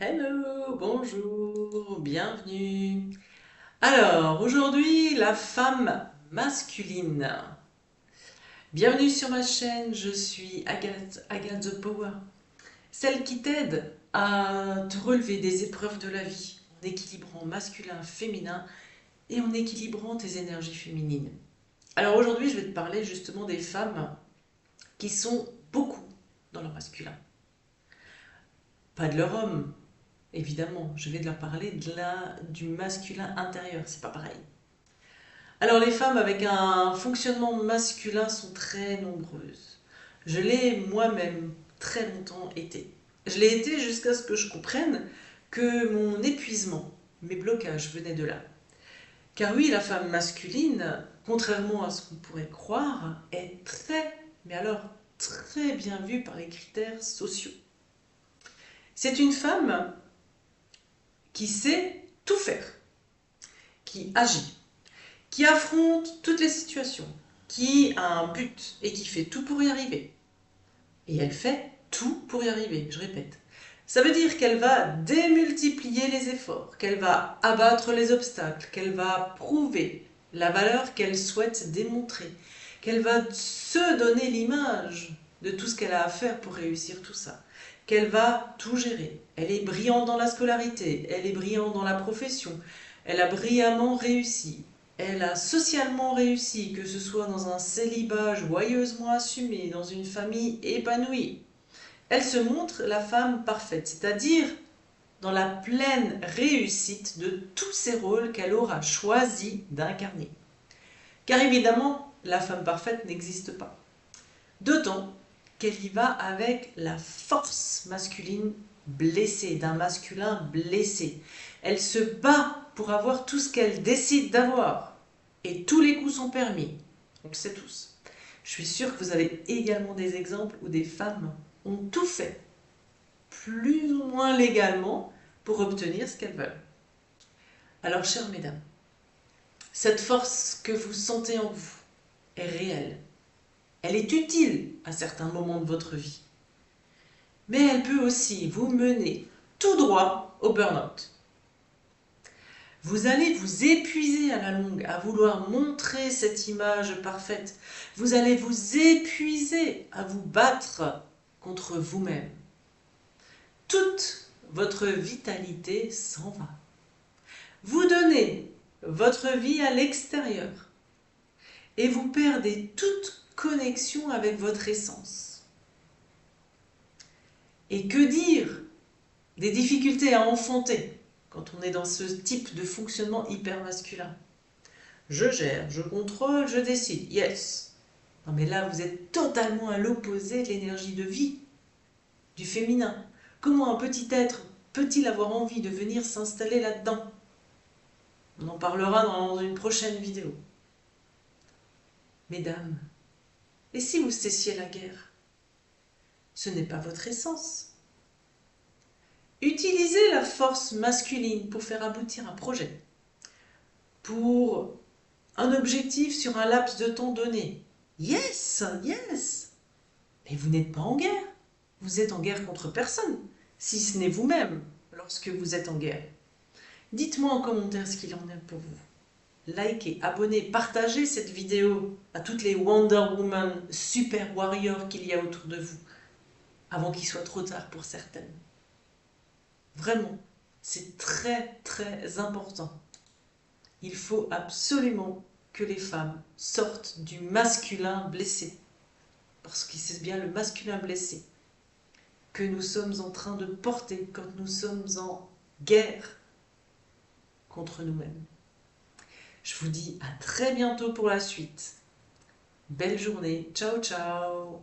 Hello, bonjour, bienvenue. Alors, aujourd'hui, la femme masculine. Bienvenue sur ma chaîne, je suis Agathe the Power, celle qui t'aide à te relever des épreuves de la vie en équilibrant masculin, féminin et en équilibrant tes énergies féminines. Alors aujourd'hui, je vais te parler justement des femmes qui sont beaucoup dans leur masculin. Pas de leur homme, évidemment, je vais de leur parler du masculin intérieur, c'est pas pareil. Alors les femmes avec un fonctionnement masculin sont très nombreuses. Je l'ai moi-même très longtemps été. Je l'ai été jusqu'à ce que je comprenne que mon épuisement, mes blocages venaient de là. Car oui, la femme masculine, contrairement à ce qu'on pourrait croire, est très, mais alors très bien vue par les critères sociaux. C'est une femme qui sait tout faire, qui agit, qui affronte toutes les situations, qui a un but et qui fait tout pour y arriver. Et elle fait tout pour y arriver, je répète. Ça veut dire qu'elle va démultiplier les efforts, qu'elle va abattre les obstacles, qu'elle va prouver la valeur qu'elle souhaite démontrer, qu'elle va se donner l'image de tout ce qu'elle a à faire pour réussir tout ça, qu'elle va tout gérer. Elle est brillante dans la scolarité, elle est brillante dans la profession, elle a brillamment réussi, elle a socialement réussi, que ce soit dans un célibat joyeusement assumé, dans une famille épanouie. Elle se montre la femme parfaite, c'est-à-dire dans la pleine réussite de tous ces rôles qu'elle aura choisi d'incarner. Car évidemment, la femme parfaite n'existe pas. D'autant qu'elle y va avec la force masculine blessée, d'un masculin blessé. Elle se bat pour avoir tout ce qu'elle décide d'avoir. Et tous les coups sont permis. On le sait tous. Je suis sûre que vous avez également des exemples où des femmes ont tout fait, plus ou moins légalement, pour obtenir ce qu'elles veulent. Alors, chères mesdames, cette force que vous sentez en vous est réelle. Elle est utile à certains moments de votre vie. Mais elle peut aussi vous mener tout droit au burn-out. Vous allez vous épuiser à la longue à vouloir montrer cette image parfaite. Vous allez vous épuiser à vous battre contre vous-même. Toute votre vitalité s'en va. Vous donnez votre vie à l'extérieur et vous perdez toute connexion avec votre essence. Et que dire des difficultés à enfanter quand on est dans ce type de fonctionnement hyper masculin? Je gère, je contrôle, je décide. Yes. Non mais là, vous êtes totalement à l'opposé de l'énergie de vie, du féminin. Comment un petit être peut-il avoir envie de venir s'installer là-dedans? On en parlera dans une prochaine vidéo. Mesdames, et si vous cessiez la guerre? Ce n'est pas votre essence. Utilisez la force masculine pour faire aboutir un projet, pour un objectif sur un laps de temps donné. Yes, yes. Mais vous n'êtes pas en guerre. Vous êtes en guerre contre personne, si ce n'est vous-même lorsque vous êtes en guerre. Dites-moi en commentaire ce qu'il en est pour vous. Likez, abonnez, partagez cette vidéo à toutes les Wonder Woman super warriors qu'il y a autour de vous, avant qu'il soit trop tard pour certaines. Vraiment, c'est très très important. Il faut absolument que les femmes sortent du masculin blessé. Parce que c'est bien le masculin blessé que nous sommes en train de porter quand nous sommes en guerre contre nous-mêmes. Je vous dis à très bientôt pour la suite. Belle journée. Ciao, ciao.